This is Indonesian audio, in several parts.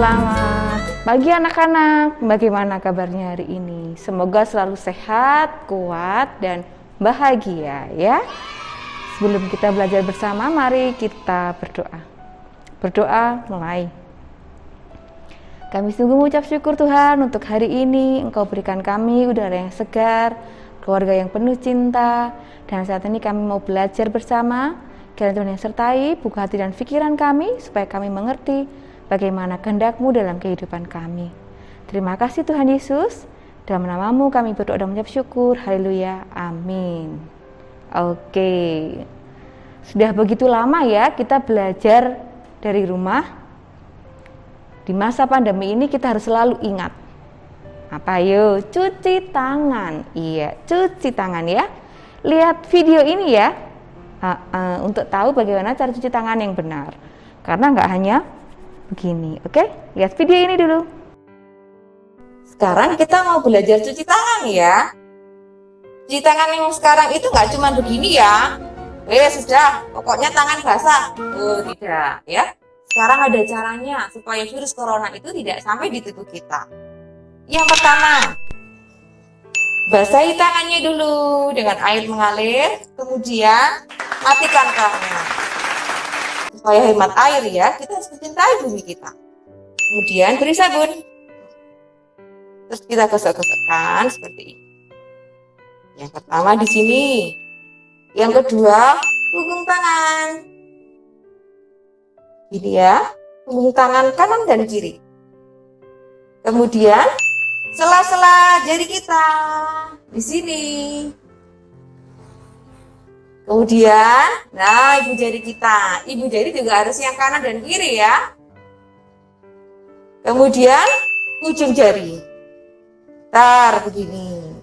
Selamat pagi anak-anak, bagaimana kabarnya hari ini? Semoga selalu sehat, kuat, dan bahagia ya. Sebelum kita belajar bersama, mari kita berdoa. Berdoa mulai. Kami sungguh mengucap syukur Tuhan untuk hari ini Engkau berikan kami udara yang segar, keluarga yang penuh cinta, dan saat ini kami mau belajar bersama. Kiranya Tuhan yang sertai, buka hati dan pikiran kami supaya kami mengerti bagaimana kehendak-Mu dalam kehidupan kami. Terima kasih Tuhan Yesus. Dalam nama-Mu kami berdoa dan mengucap syukur. Haleluya. Amin. Oke. Sudah begitu lama ya kita belajar dari rumah. Di masa pandemi ini kita harus selalu ingat. Apa yuk? Cuci tangan. Iya, cuci tangan ya. Lihat video ini ya. Untuk tahu bagaimana cara cuci tangan yang benar. Karena nggak hanya begini, oke? Lihat video ini dulu. Sekarang kita mau belajar cuci tangan ya. Cuci tangan yang sekarang itu nggak cuma begini ya. Sudah, pokoknya tangan basah. Oh tidak, ya. Sekarang ada caranya supaya virus corona itu tidak sampai di tubuh kita. Yang pertama, basahi tangannya dulu dengan air mengalir, kemudian matikan kerannya. Supaya hemat air ya, kita harus mencintai bumi kita. Kemudian beri sabun. Terus kita gosok-gosokkan seperti ini. Yang pertama di sini. Yang kedua, punggung tangan. Ini ya, punggung tangan kanan dan kiri. Kemudian sela-sela jari kita di sini. Kemudian, nah ibu jari kita. Ibu jari juga harus yang kanan dan kiri ya. Kemudian, ujung jari. Begini.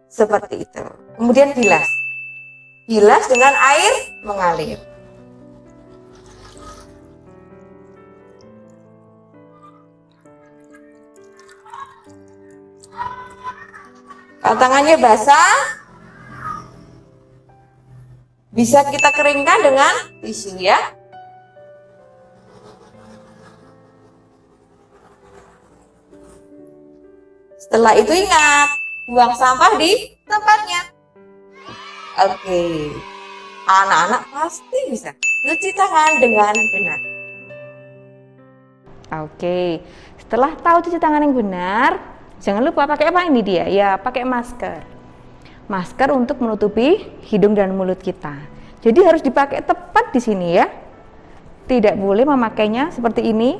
Seperti itu. Kemudian bilas. Bilas dengan air mengalir. Kalau tangannya basah, bisa kita keringkan dengan tisu ya. Setelah itu ingat, buang sampah di tempatnya. Oke, anak-anak pasti bisa cuci tangan dengan benar. Oke, setelah tahu cuci tangan yang benar, jangan lupa pakai apa ini dia? Ya, pakai masker. Masker untuk menutupi hidung dan mulut kita. Jadi harus dipakai tepat di sini ya. Tidak boleh memakainya seperti ini,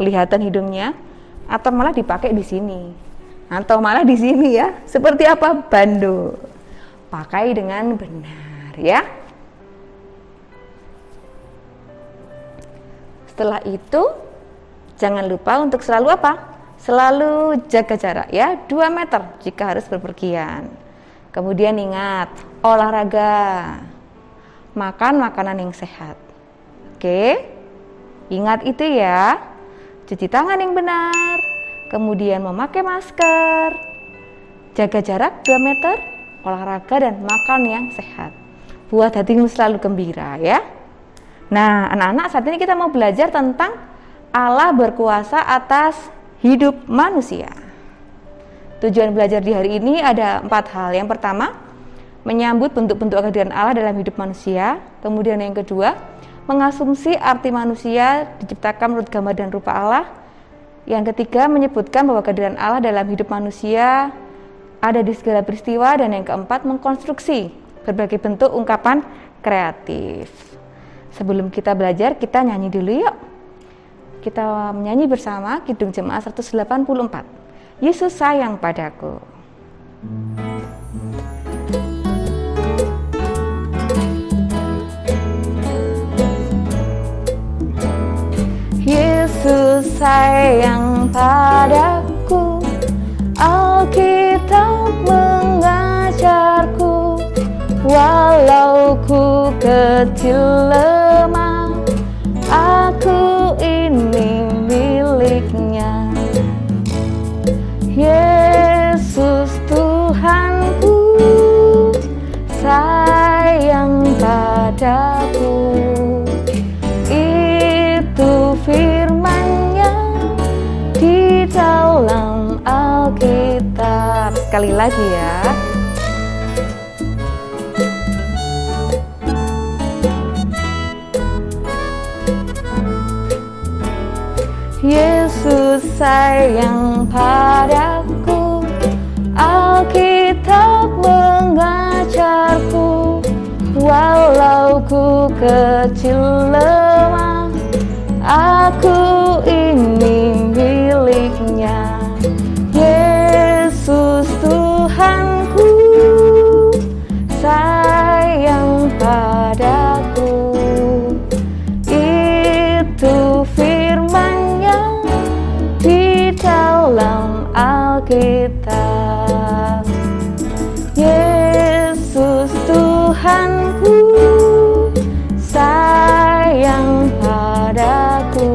kelihatan hidungnya, atau malah dipakai di sini. Atau malah di sini ya. Seperti apa? Bando. Pakai dengan benar ya. Setelah itu, jangan lupa untuk selalu apa? Selalu jaga jarak ya, 2 meter jika harus bepergian. Kemudian ingat, olahraga, makan makanan yang sehat. Oke, ingat itu ya, cuci tangan yang benar, kemudian memakai masker, jaga jarak 2 meter, olahraga dan makan yang sehat. Buat hatimu selalu gembira ya. Nah anak-anak, saat ini kita mau belajar tentang Allah berkuasa atas hidup manusia. Tujuan belajar di hari ini ada 4 hal. Yang pertama, menyambut bentuk-bentuk kehadiran Allah dalam hidup manusia. Kemudian yang kedua, mengasumsi arti manusia diciptakan menurut gambar dan rupa Allah. Yang ketiga, menyebutkan bahwa kehadiran Allah dalam hidup manusia ada di segala peristiwa. Dan yang keempat, mengkonstruksi berbagai bentuk ungkapan kreatif. Sebelum kita belajar, kita nyanyi dulu yuk. Kita menyanyi bersama Kidung Jemaat 184. Yesus sayang padaku. Yesus sayang padaku, Alkitab mengajarku, walau ku kecil lemah, aku ini miliknya. Yesus Tuhanku sayang padaku, sekali lagi ya. Yesus sayang padaku, Alkitab mengajarku, walau ku kecil lemah, aku ini miliknya. Yesus Tuhanku sayang padaku, itu firman-Nya di dalam Alkitab. Yesus Tuhanku sayang padaku,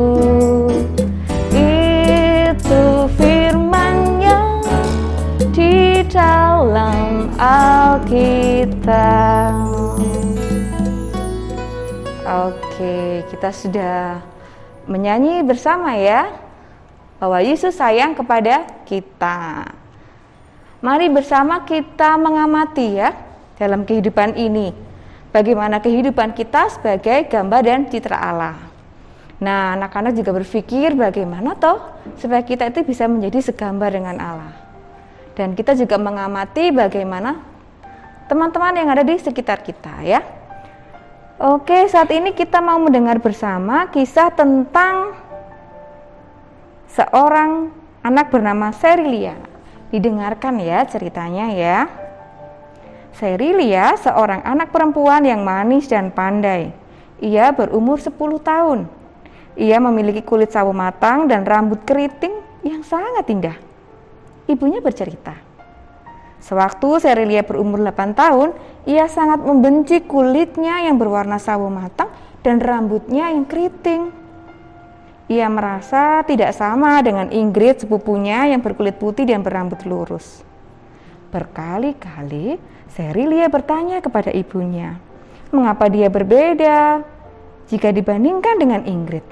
itu firman-Nya di dalam Alkitab. Oke, kita sudah menyanyi bersama ya, bahwa Yesus sayang kepada kita. Mari bersama kita mengamati ya, dalam kehidupan ini, bagaimana kehidupan kita sebagai gambar dan citra Allah. Nah, anak-anak juga berpikir bagaimana toh supaya kita itu bisa menjadi segambar dengan Allah. Dan kita juga mengamati bagaimana teman-teman yang ada di sekitar kita ya. Oke, saat ini kita mau mendengar bersama kisah tentang seorang anak bernama Serilia. Didengarkan ya ceritanya ya. Serilia seorang anak perempuan yang manis dan pandai. Ia berumur 10 tahun. Ia memiliki kulit sawo matang dan rambut keriting yang sangat indah. Ibunya bercerita, sewaktu Serilia berumur 8 tahun, ia sangat membenci kulitnya yang berwarna sawo matang dan rambutnya yang keriting. Ia merasa tidak sama dengan Ingrid sepupunya yang berkulit putih dan berambut lurus. Berkali-kali Serilia bertanya kepada ibunya, mengapa dia berbeda jika dibandingkan dengan Ingrid.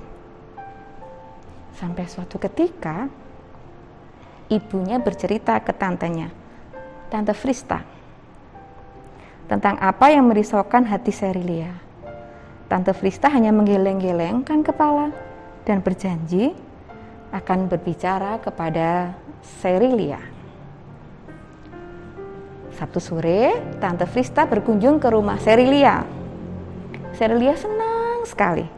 Sampai suatu ketika, ibunya bercerita ke tantenya, Tante Frista, tentang apa yang merisaukan hati Serilia. Tante Frista hanya menggeleng-gelengkan kepala dan berjanji akan berbicara kepada Serilia. Sabtu sore, Tante Frista berkunjung ke rumah Serilia. Serilia senang sekali,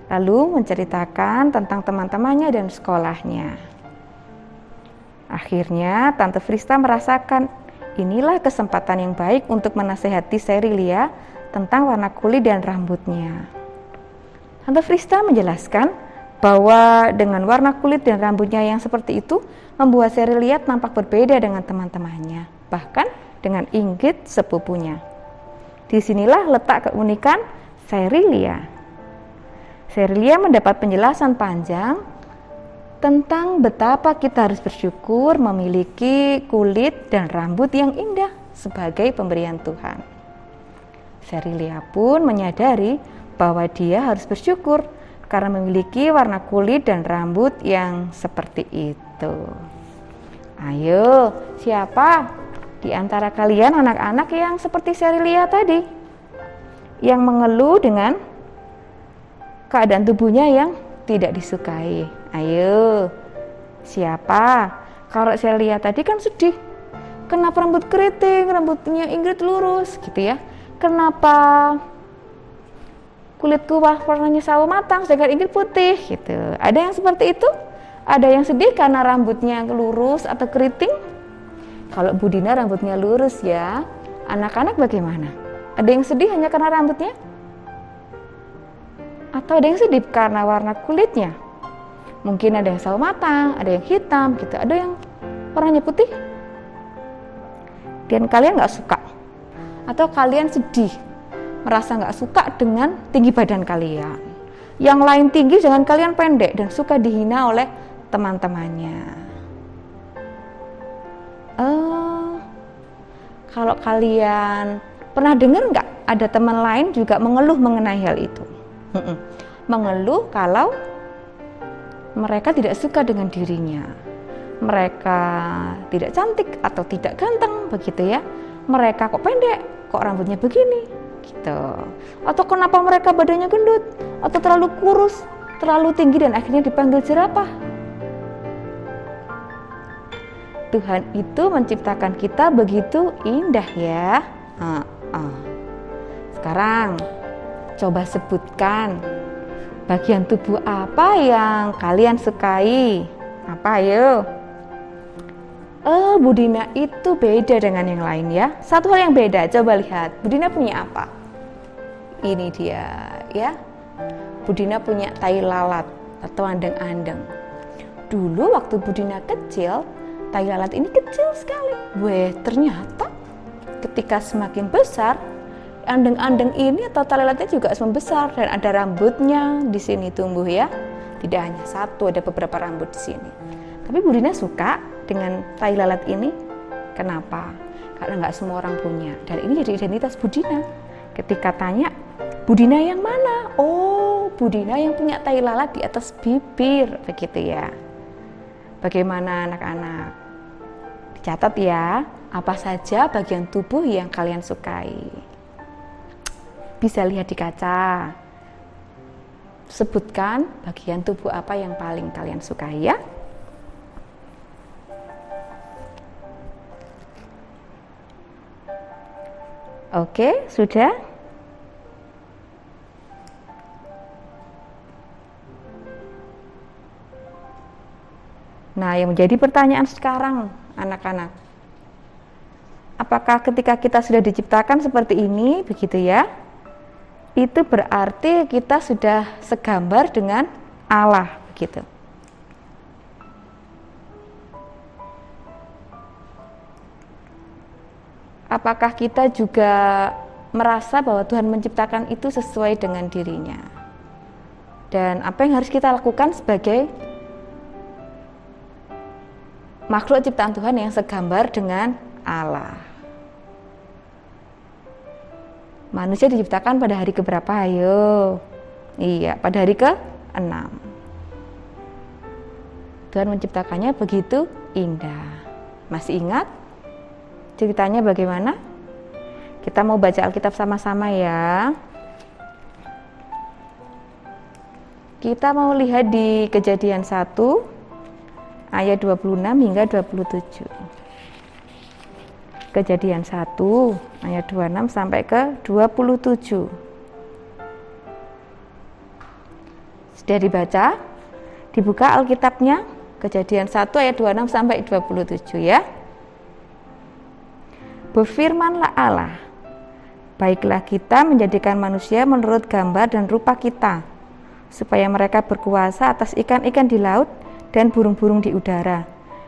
lalu menceritakan tentang teman-temannya dan sekolahnya. Akhirnya Tante Frista merasakan inilah kesempatan yang baik untuk menasehati Serilia tentang warna kulit dan rambutnya. Tante Frista menjelaskan bahwa dengan warna kulit dan rambutnya yang seperti itu membuat Serilia nampak berbeda dengan teman-temannya, bahkan dengan Ingrid sepupunya. Disinilah letak keunikan Serilia. Serilia mendapat penjelasan panjang tentang betapa kita harus bersyukur memiliki kulit dan rambut yang indah sebagai pemberian Tuhan. Serilia pun menyadari bahwa dia harus bersyukur karena memiliki warna kulit dan rambut yang seperti itu. Ayo, siapa di antara kalian anak-anak yang seperti Serilia tadi? Yang mengeluh dengan keadaan tubuhnya yang tidak disukai. Ayo, siapa? Kalau Serilia tadi kan sedih. Kenapa rambut keriting, rambutnya Ingrid lurus gitu ya. Kenapa kulitku warnanya sawo matang, sedangkan Ingrid putih gitu. Ada yang seperti itu? Ada yang sedih karena rambutnya lurus atau keriting? Kalau Bu Dina rambutnya lurus ya. Anak-anak bagaimana? Ada yang sedih hanya karena rambutnya? Atau ada yang sedih karena warna kulitnya? Mungkin ada yang sawo matang, ada yang hitam gitu, ada yang warnanya putih. Dan kalian gak suka? Atau kalian sedih, merasa gak suka dengan tinggi badan kalian? Yang lain tinggi dengan kalian pendek dan suka dihina oleh teman-temannya. Kalau kalian pernah dengar gak ada teman lain juga mengeluh mengenai hal itu? Mengeluh kalau mereka tidak suka dengan dirinya. mereka tidak cantik atau tidak ganteng begitu ya. Mereka kok pendek, kok rambutnya begini gitu. Atau kenapa mereka badannya gendut atau terlalu kurus, terlalu tinggi dan akhirnya dipanggil jerapah. Tuhan itu menciptakan kita begitu indah ya. Sekarang coba sebutkan bagian tubuh apa yang kalian sukai. Apa ayo? Bu Dina itu beda dengan yang lain ya. Satu hal yang beda, coba lihat. Bu Dina punya apa? Ini dia ya. Bu Dina punya tai lalat atau andeng-andeng. Dulu waktu Bu Dina kecil, tai lalat ini kecil sekali. Ternyata ketika semakin besar, andeng-andeng ini atau tai lalatnya juga semakin besar dan ada rambutnya di sini tumbuh ya. Tidak hanya satu, ada beberapa rambut di sini. Tapi Bu Dina suka dengan tai lalat ini. Kenapa? Karena nggak semua orang punya. Dan ini jadi identitas Bu Dina. Ketika tanya, Bu Dina yang mana? Oh, Bu Dina yang punya tai lalat di atas bibir, begitu ya. Bagaimana anak-anak? Catat ya, apa saja bagian tubuh yang kalian sukai. Bisa lihat di kaca. Sebutkan bagian tubuh apa yang paling kalian sukai ya. Oke, sudah? Nah, yang menjadi pertanyaan sekarang, anak-anak, apakah ketika kita sudah diciptakan seperti ini, begitu ya, itu berarti kita sudah segambar dengan Allah, begitu. Apakah kita juga merasa bahwa Tuhan menciptakan itu sesuai dengan dirinya? Dan apa yang harus kita lakukan sebagai makhluk ciptaan Tuhan yang segambar dengan Allah? Manusia diciptakan pada hari keberapa? Ayo. Iya, pada hari ke-6. Tuhan menciptakannya begitu indah. Masih ingat ceritanya bagaimana? Kita mau baca Alkitab sama-sama ya. Kita mau lihat di Kejadian 1 ayat 26 hingga 27. Kejadian 1 ayat 26 sampai ke 27. Sudah dibaca? Dibuka Alkitabnya, Kejadian 1 ayat 26 sampai 27 ya. Berfirmanlah Allah, baiklah kita menjadikan manusia menurut gambar dan rupa kita, supaya mereka berkuasa atas ikan-ikan di laut dan burung-burung di udara,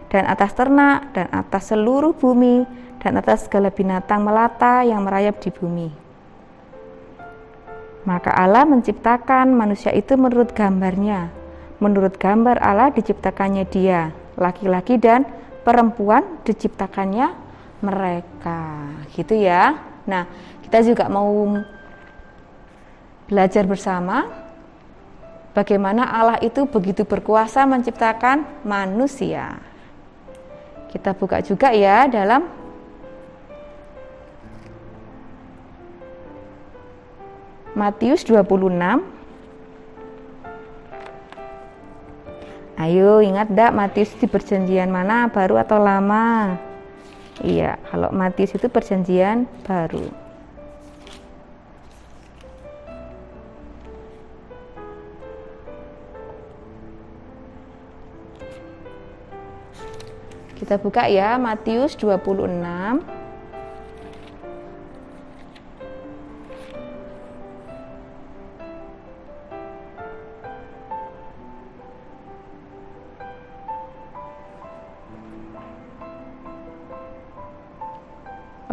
dan atas ternak, dan atas seluruh bumi, dan atas segala binatang melata yang merayap di bumi. Maka Allah menciptakan manusia itu menurut gambarnya. Menurut gambar Allah diciptakannya dia, laki-laki dan perempuan diciptakannya mereka, gitu ya. Nah, kita juga mau belajar bersama bagaimana Allah itu begitu berkuasa menciptakan manusia. Kita buka juga ya dalam Matius 26. Ayo ingat enggak Matius di perjanjian mana, baru atau lama? Iya, kalau Matius itu perjanjian baru. Kita buka ya Matius 26.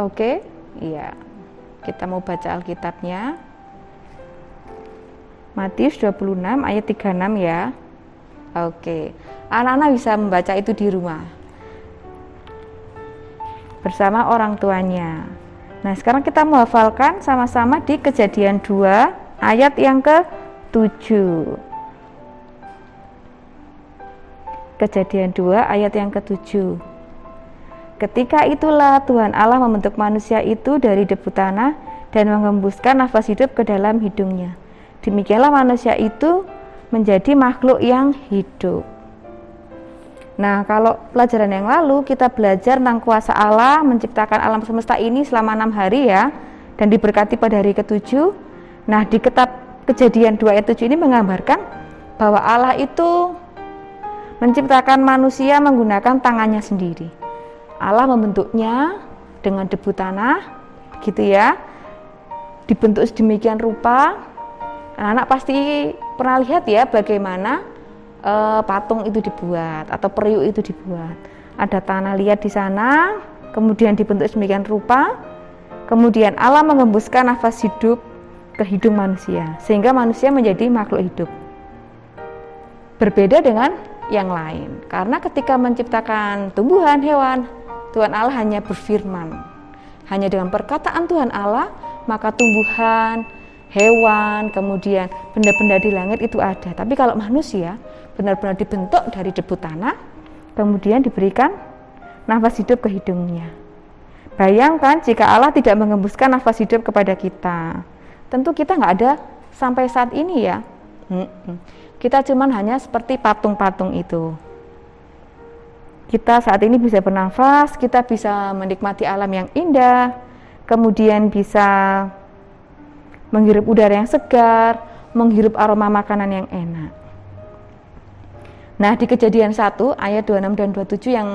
Oke, iya. Kita mau baca Alkitabnya. Matius 26 ayat 36 ya. Oke. Anak-anak bisa membaca itu di rumah bersama orang tuanya. Nah, sekarang kita mau hafalkan sama-sama di Kejadian 2 ayat yang ke-7. Kejadian 2 ayat yang ke-7. Ketika itulah Tuhan Allah membentuk manusia itu dari debu tanah dan mengembuskan nafas hidup ke dalam hidungnya. Demikianlah manusia itu menjadi makhluk yang hidup. Nah, kalau pelajaran yang lalu kita belajar tentang kuasa Allah menciptakan alam semesta ini selama 6 hari ya, dan diberkati pada hari ke-7. Nah, di kitab Kejadian 2 ayat 7 ini menggambarkan bahwa Allah itu menciptakan manusia menggunakan tangannya sendiri. Allah membentuknya dengan debu tanah, gitu ya, dibentuk sedemikian rupa. Anak-anak pasti pernah lihat ya bagaimana patung itu dibuat atau periuk itu dibuat. Ada tanah liat di sana, kemudian dibentuk sedemikian rupa, kemudian Allah mengembuskan nafas hidup ke hidung manusia, sehingga manusia menjadi makhluk hidup. Berbeda dengan yang lain, karena ketika menciptakan tumbuhan, hewan, Tuhan Allah hanya berfirman. Hanya dengan perkataan Tuhan Allah, maka tumbuhan, hewan, kemudian benda-benda di langit itu ada. Tapi kalau manusia benar-benar dibentuk dari debu tanah, kemudian diberikan nafas hidup ke hidungnya. Bayangkan jika Allah tidak mengembuskan nafas hidup kepada kita, tentu kita nggak ada sampai saat ini ya. Kita cuman hanya seperti patung-patung itu. Kita saat ini bisa bernafas, kita bisa menikmati alam yang indah, kemudian bisa menghirup udara yang segar, menghirup aroma makanan yang enak. Nah, di Kejadian 1 ayat 26 dan 27 yang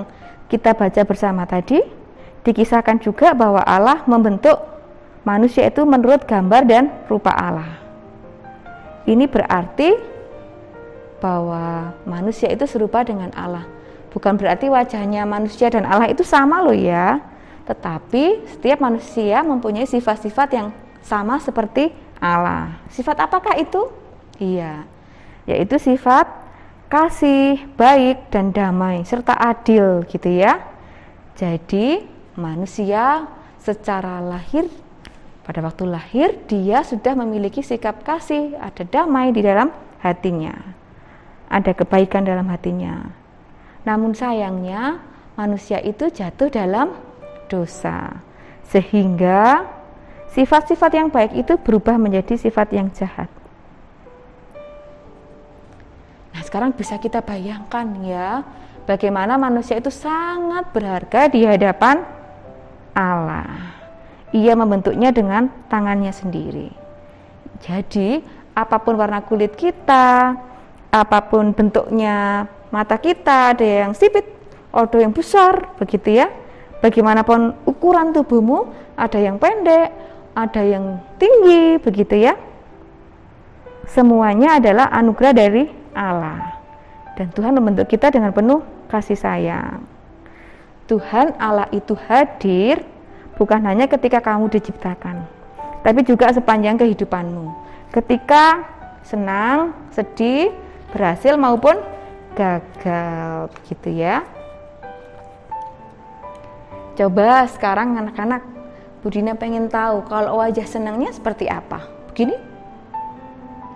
kita baca bersama tadi, dikisahkan juga bahwa Allah membentuk manusia itu menurut gambar dan rupa Allah. Ini berarti bahwa manusia itu serupa dengan Allah. Bukan berarti wajahnya manusia dan Allah itu sama loh ya, tetapi setiap manusia mempunyai sifat-sifat yang sama seperti Allah. Sifat apakah itu? Iya, yaitu sifat kasih, baik, dan damai, serta adil gitu ya. Jadi manusia secara lahir, pada waktu lahir dia sudah memiliki sikap kasih, ada damai di dalam hatinya, ada kebaikan dalam hatinya. Namun sayangnya manusia itu jatuh dalam dosa, sehingga sifat-sifat yang baik itu berubah menjadi sifat yang jahat. Nah, sekarang bisa kita bayangkan ya, bagaimana manusia itu sangat berharga di hadapan Allah. Ia membentuknya dengan tangannya sendiri. Jadi, apapun warna kulit kita, apapun bentuknya mata kita, ada yang sipit, ada yang besar, begitu ya. Bagaimanapun ukuran tubuhmu, ada yang pendek, ada yang tinggi, begitu ya. Semuanya adalah anugerah dari Allah. Dan Tuhan membentuk kita dengan penuh kasih sayang. Tuhan Allah itu hadir bukan hanya ketika kamu diciptakan, tapi juga sepanjang kehidupanmu. Ketika senang, sedih, berhasil maupun gagal, gitu ya. Coba sekarang anak-anak, Bu Dina pengen tahu kalau wajah senangnya seperti apa. Begini?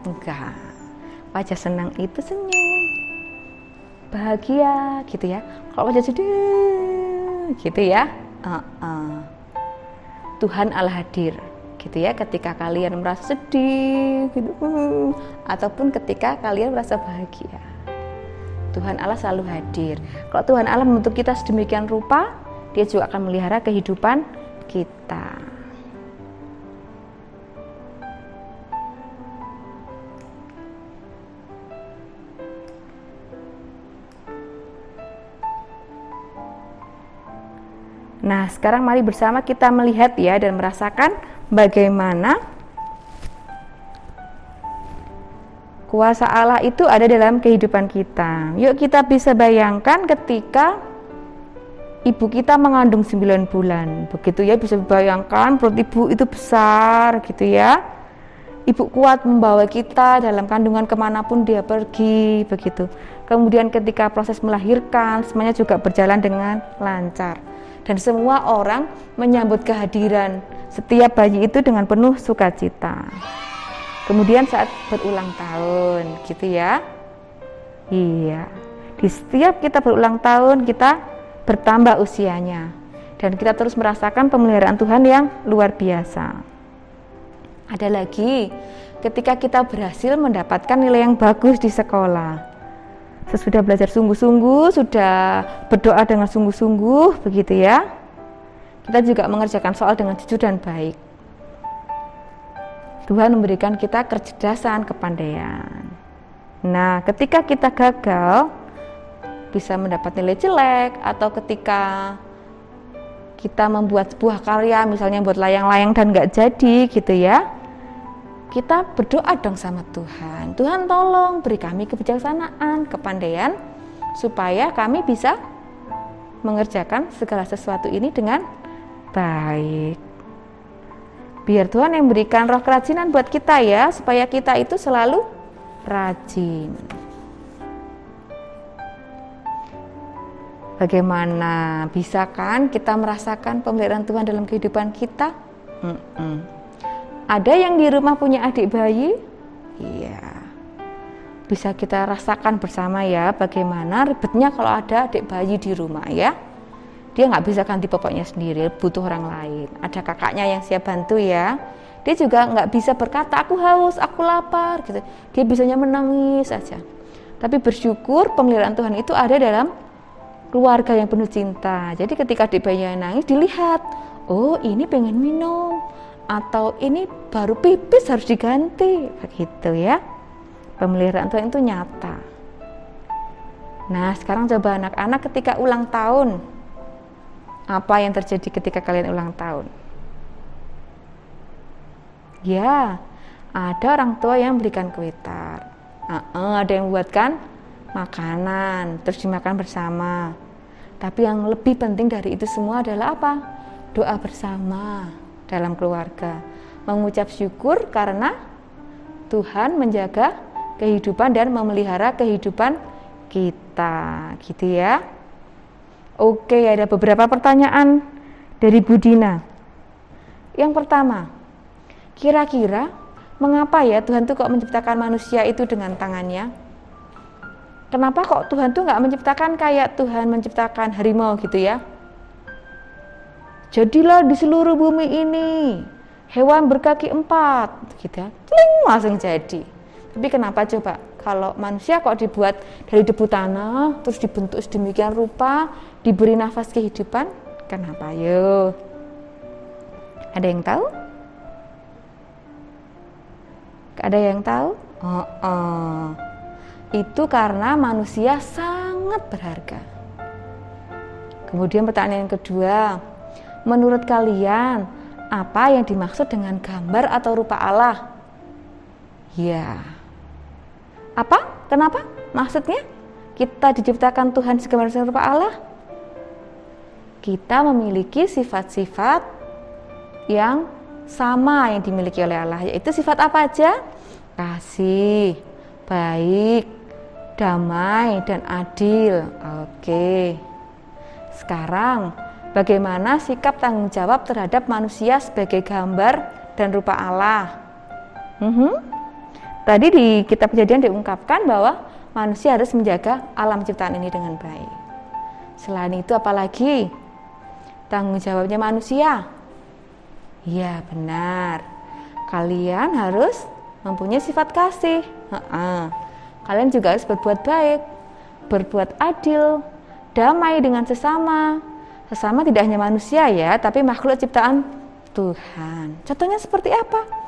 Enggak. Wajah senang itu senyum, bahagia, gitu ya. Kalau wajah sedih, gitu ya. Tuhan Allah hadir, gitu ya. Ketika kalian merasa sedih, gitu, ataupun ketika kalian merasa bahagia, Tuhan Allah selalu hadir. Kalau Tuhan Allah membentuk kita sedemikian rupa, Dia juga akan melihara kehidupan kita. Nah, sekarang mari bersama kita melihat ya dan merasakan bagaimana kuasa Allah itu ada dalam kehidupan kita. Yuk kita bisa bayangkan ketika ibu kita mengandung 9 bulan. Begitu ya, bisa bayangkan perut ibu itu besar gitu ya. Ibu kuat membawa kita dalam kandungan kemanapun dia pergi, begitu. Kemudian ketika proses melahirkan, semuanya juga berjalan dengan lancar. Dan semua orang menyambut kehadiran setiap bayi itu dengan penuh sukacita. Kemudian saat berulang tahun, gitu ya. Iya. Di setiap kita berulang tahun, kita bertambah usianya. Dan kita terus merasakan pemeliharaan Tuhan yang luar biasa. Ada lagi, ketika kita berhasil mendapatkan nilai yang bagus di sekolah. Sesudah belajar sungguh-sungguh, sudah berdoa dengan sungguh-sungguh, begitu ya. Kita juga mengerjakan soal dengan jujur dan baik. Tuhan memberikan kita kecerdasan, kepandaian. Nah, ketika kita gagal, bisa mendapat nilai jelek, atau ketika kita membuat sebuah karya, misalnya buat layang-layang dan nggak jadi gitu ya, kita berdoa dong sama Tuhan. Tuhan tolong beri kami kebijaksanaan, kepandaian, supaya kami bisa mengerjakan segala sesuatu ini dengan baik. Biar Tuhan yang berikan roh kerajinan buat kita ya, supaya kita itu selalu rajin. Bagaimana? Bisa kan kita merasakan pemeliharaan Tuhan dalam kehidupan kita? Ada yang di rumah punya adik bayi? Iya. Bisa kita rasakan bersama ya, bagaimana ribetnya kalau ada adik bayi di rumah ya. Dia nggak bisa ganti popoknya sendiri, butuh orang lain. Ada kakaknya yang siap bantu ya. Dia juga nggak bisa berkata, aku haus, aku lapar gitu. Dia bisanya menangis saja. Tapi bersyukur pemeliharaan Tuhan itu ada dalam keluarga yang penuh cinta. Jadi ketika adik bayinya nangis, dilihat, oh ini pengen minum, atau ini baru pipis harus diganti, begitu ya. Pemeliharaan Tuhan itu nyata. Nah, sekarang coba anak-anak ketika ulang tahun, apa yang terjadi ketika kalian ulang tahun? Ya, ada orang tua yang berikan kue tart, ada yang buatkan makanan, terus dimakan bersama. Tapi yang lebih penting dari itu semua adalah apa? Doa bersama dalam keluarga, mengucap syukur karena Tuhan menjaga kehidupan dan memelihara kehidupan kita, gitu ya. Oke, ada beberapa pertanyaan dari Bu Dina. Yang pertama, kira-kira mengapa ya Tuhan tuh kok menciptakan manusia itu dengan tangannya? Kenapa kok Tuhan tuh nggak menciptakan kayak Tuhan menciptakan harimau gitu ya? Jadilah di seluruh bumi ini hewan berkaki 4 gitu ya, Tling, langsung jadi. Tapi kenapa coba kalau manusia kok dibuat dari debu tanah, terus dibentuk sedemikian rupa, diberi nafas kehidupan? Kenapa? Yo, ada yang tahu? Ada yang tahu? Itu karena manusia sangat berharga. Kemudian pertanyaan yang kedua, menurut kalian apa yang dimaksud dengan gambar atau rupa Allah? Ya, apa? Kenapa? Maksudnya kita diciptakan Tuhan segambar rupa Allah? Kita memiliki sifat-sifat yang sama yang dimiliki oleh Allah, yaitu sifat apa aja? Kasih, baik, damai, dan adil. Oke. Sekarang, bagaimana sikap tanggung jawab terhadap manusia sebagai gambar dan rupa Allah? Tadi di kitab Kejadian diungkapkan bahwa manusia harus menjaga alam ciptaan ini dengan baik. Selain itu apalagi tanggung jawabnya manusia? Ya benar, kalian harus mempunyai sifat kasih. Kalian juga harus berbuat baik, berbuat adil, damai dengan sesama. Sesama tidak hanya manusia ya, tapi makhluk ciptaan Tuhan. Contohnya seperti apa?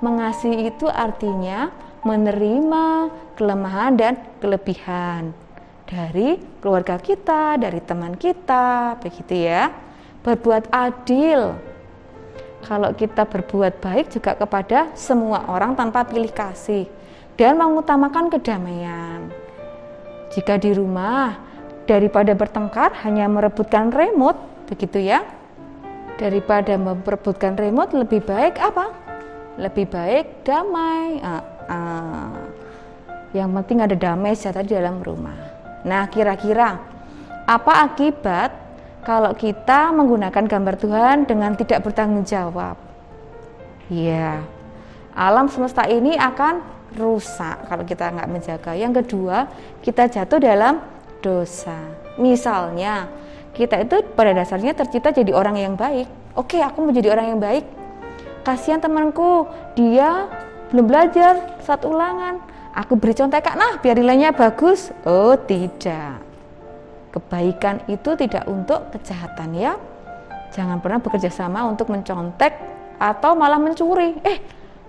Mengasihi itu artinya menerima kelemahan dan kelebihan dari keluarga kita, dari teman kita, begitu ya. Berbuat adil. Kalau kita berbuat baik juga kepada semua orang tanpa pilih kasih dan mengutamakan kedamaian. Jika di rumah daripada bertengkar hanya merebutkan remote, begitu ya. Daripada merebutkan remote lebih baik apa? Lebih baik damai. Yang penting ada damai sejahtera di dalam rumah. Nah, kira-kira apa akibat kalau kita menggunakan gambar Tuhan dengan tidak bertanggung jawab? Ya, alam semesta ini akan rusak kalau kita nggak menjaga. Yang kedua, kita jatuh dalam dosa. Misalnya, kita itu pada dasarnya tercipta jadi orang yang baik. Oke, aku mau jadi orang yang baik. Kasihan temanku, dia belum belajar saat ulangan. Aku beri contekan, nah biar nilainya bagus. Oh tidak. Kebaikan itu tidak untuk kejahatan ya. Jangan pernah bekerja sama untuk mencontek atau malah mencuri.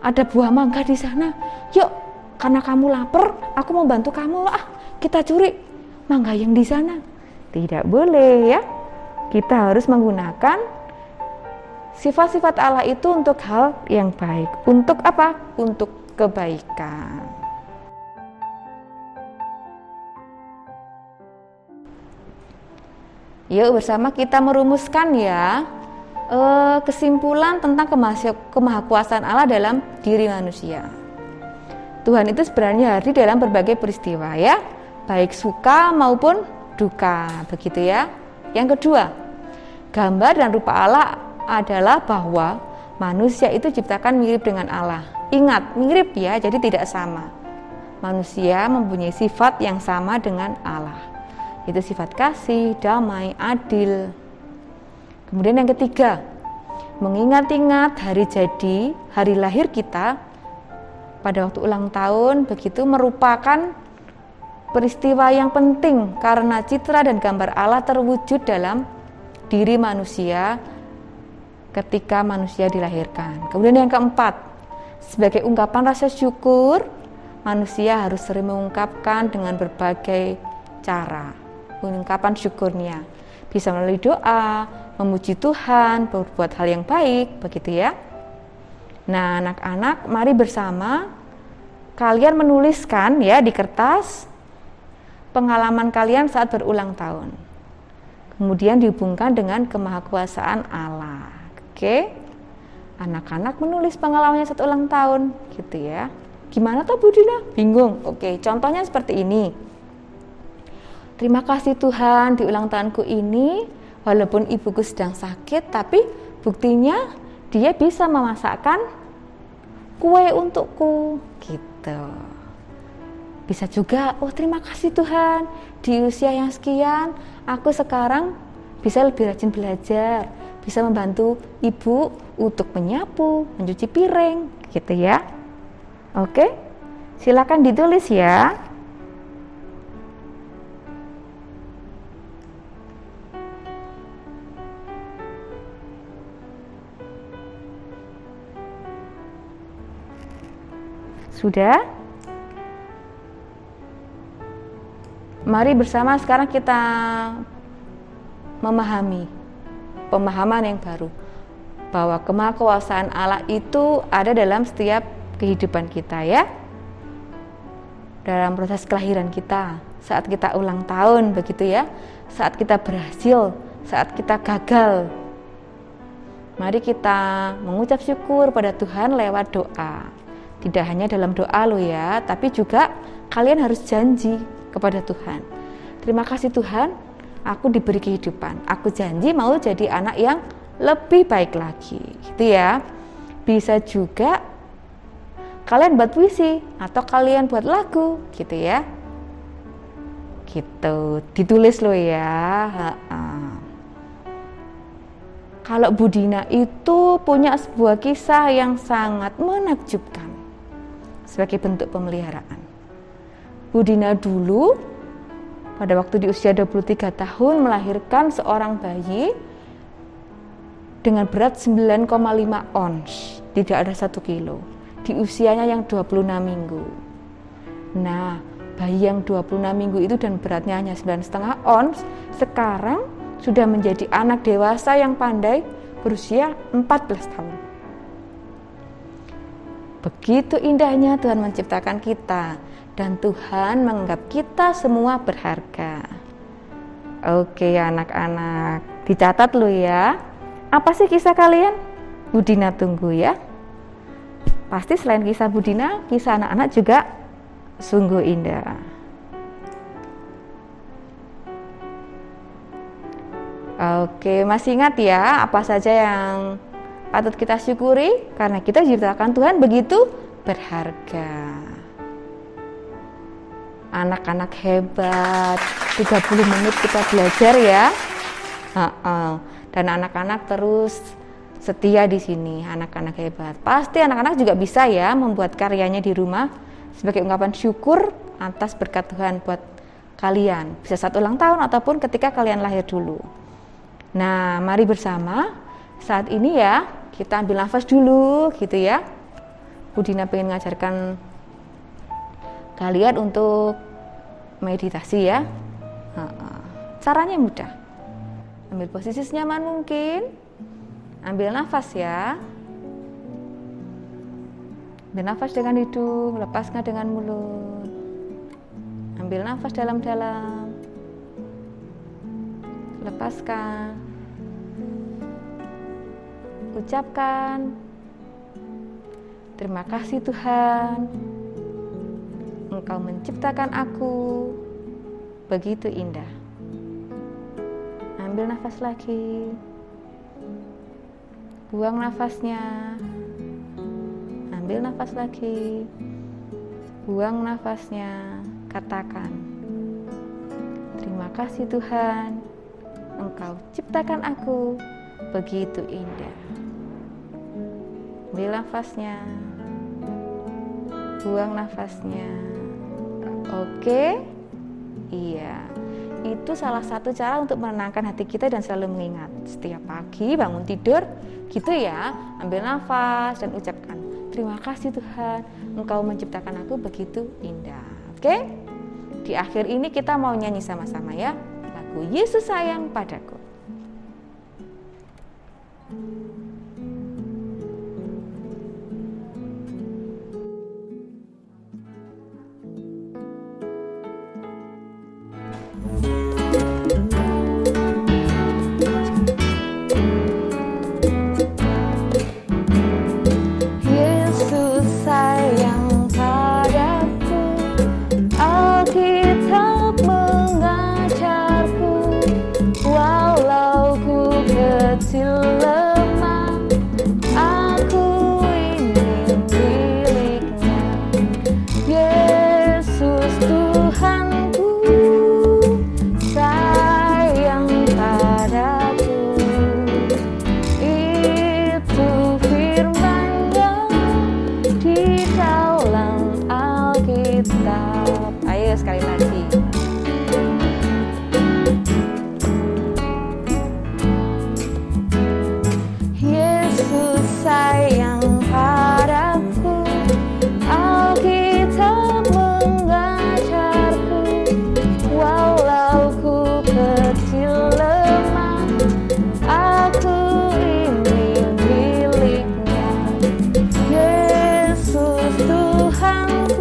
Ada buah mangga di sana. Yuk, karena kamu lapar, aku mau bantu kamu. Kita curi mangga yang di sana. Tidak boleh ya. Kita harus menggunakan sifat-sifat Allah itu untuk hal yang baik. Untuk apa? Untuk kebaikan. Yuk bersama kita merumuskan ya kesimpulan tentang kemahakuasaan Allah dalam diri manusia. Tuhan itu sebenarnya hadir dalam berbagai peristiwa ya, baik suka maupun duka, begitu ya. Yang kedua, gambar dan rupa Allah adalah bahwa manusia itu diciptakan mirip dengan Allah. Ingat, mirip ya, jadi tidak sama. Manusia mempunyai sifat yang sama dengan Allah. Itu sifat kasih, damai, adil. Kemudian yang ketiga, mengingat-ingat hari jadi, hari lahir kita pada waktu ulang tahun, begitu merupakan peristiwa yang penting karena citra dan gambar Allah terwujud dalam diri manusia ketika manusia dilahirkan. Kemudian yang keempat, sebagai ungkapan rasa syukur, manusia harus sering mengungkapkan dengan berbagai cara ungkapan syukurnya, bisa melalui doa, memuji Tuhan, berbuat hal yang baik, begitu ya. Nah, anak-anak, mari bersama kalian menuliskan ya di kertas pengalaman kalian saat berulang tahun. Kemudian dihubungkan dengan kemahakuasaan Allah. Oke. Anak-anak menulis pengalamannya saat ulang tahun, gitu ya. Gimana tuh Bu Dina? Bingung. Oke, contohnya seperti ini. Terima kasih Tuhan, di ulang tahunku ini walaupun ibuku sedang sakit, tapi buktinya dia bisa memasakkan kue untukku, gitu. Bisa juga, oh terima kasih Tuhan, di usia yang sekian aku sekarang bisa lebih rajin belajar, bisa membantu ibu untuk menyapu, mencuci piring, gitu ya. Oke, silakan ditulis ya. Sudah? Mari bersama sekarang kita memahami pemahaman yang baru bahwa kemahakuasaan Allah itu ada dalam setiap kehidupan kita ya. Dalam proses kelahiran kita, saat kita ulang tahun begitu ya, saat kita berhasil, saat kita gagal. Mari kita mengucap syukur pada Tuhan lewat doa. Tidak hanya dalam doa lo ya, tapi juga kalian harus janji kepada Tuhan. Terima kasih Tuhan, aku diberi kehidupan. Aku janji mau jadi anak yang lebih baik lagi. Gitu ya. Bisa juga kalian buat puisi atau kalian buat lagu, gitu ya. Gitu, ditulis lo ya. Kalau Bu Dina itu punya sebuah kisah yang sangat menakjubkan. Sebagai bentuk pemeliharaan. Bu Dina dulu pada waktu di usia 23 tahun melahirkan seorang bayi dengan berat 9,5 ons, tidak ada 1 kilo, di usianya yang 26 minggu. Nah, bayi yang 26 minggu itu dan beratnya hanya 9,5 ons, sekarang sudah menjadi anak dewasa yang pandai berusia 14 tahun. Begitu indahnya Tuhan menciptakan kita dan Tuhan menganggap kita semua berharga. Oke anak-anak, dicatat lo ya. Apa sih kisah kalian? Bu Dina tunggu ya. Pasti selain kisah Bu Dina, kisah anak-anak juga sungguh indah. Oke, masih ingat ya apa saja yang patut kita syukuri karena kita diciptakan Tuhan begitu berharga. anak-anak hebat. 30 menit kita belajar ya. Dan anak-anak terus setia di sini, anak-anak hebat. Pasti anak-anak juga bisa ya membuat karyanya di rumah sebagai ungkapan syukur atas berkat Tuhan buat kalian. Bisa saat ulang tahun ataupun ketika kalian lahir dulu. Nah, mari bersama saat ini ya kita ambil nafas dulu gitu ya. Bu Dina pengen ngajarkan kalian untuk meditasi ya. Caranya mudah. Ambil posisi senyaman mungkin. Ambil nafas ya. Ambil nafas dengan hidung, lepaskan dengan mulut. Ambil nafas dalam-dalam. Lepaskan. Ucapkan, terima kasih Tuhan, Engkau menciptakan aku begitu indah. Ambil nafas lagi. Buang nafasnya. Ambil nafas lagi. Buang nafasnya. Katakan, terima kasih Tuhan, Engkau ciptakan aku begitu indah. Ambil nafasnya. Buang nafasnya. Oke? Iya. Itu salah satu cara untuk menenangkan hati kita dan selalu mengingat. Setiap pagi bangun tidur, gitu ya. Ambil nafas dan ucapkan, terima kasih Tuhan, Engkau menciptakan aku begitu indah. Oke? Di akhir ini kita mau nyanyi sama-sama ya. Lagu Yesus Sayang Padaku. Ayo sekali lagi. Yesus sayang padaku, Alkitab mengajarku, walau ku kecil lemah, aku ini miliknya. Yesus Tuhanku,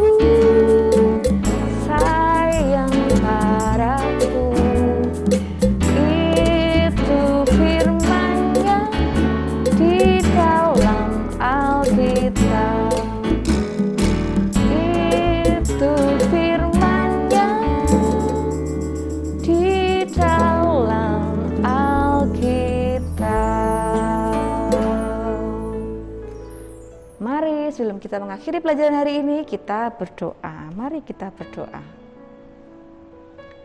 sebelum kita mengakhiri pelajaran hari ini, kita berdoa. Mari kita berdoa.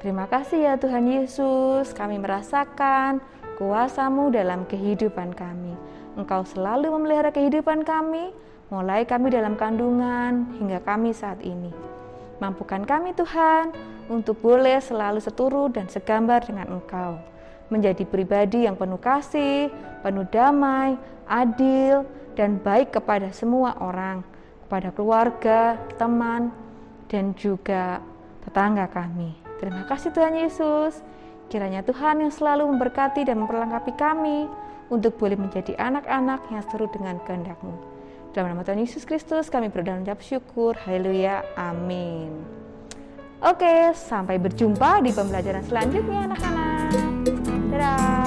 Terima kasih ya Tuhan Yesus, kami merasakan kuasa-Mu dalam kehidupan kami. Engkau selalu memelihara kehidupan kami, mulai kami dalam kandungan hingga kami saat ini. Mampukan kami Tuhan untuk boleh selalu seturut dan segambar dengan Engkau. Menjadi pribadi yang penuh kasih, penuh damai, adil, dan baik kepada semua orang, kepada keluarga, teman, dan juga tetangga kami. Terima kasih Tuhan Yesus. Kiranya Tuhan yang selalu memberkati dan memperlengkapi kami untuk boleh menjadi anak-anak yang seturut dengan kehendak-Mu. Dalam nama Tuhan Yesus Kristus kami berdoa dan mengucap syukur. Haleluya. Amin. Oke, sampai berjumpa di pembelajaran selanjutnya anak-anak. Dadah.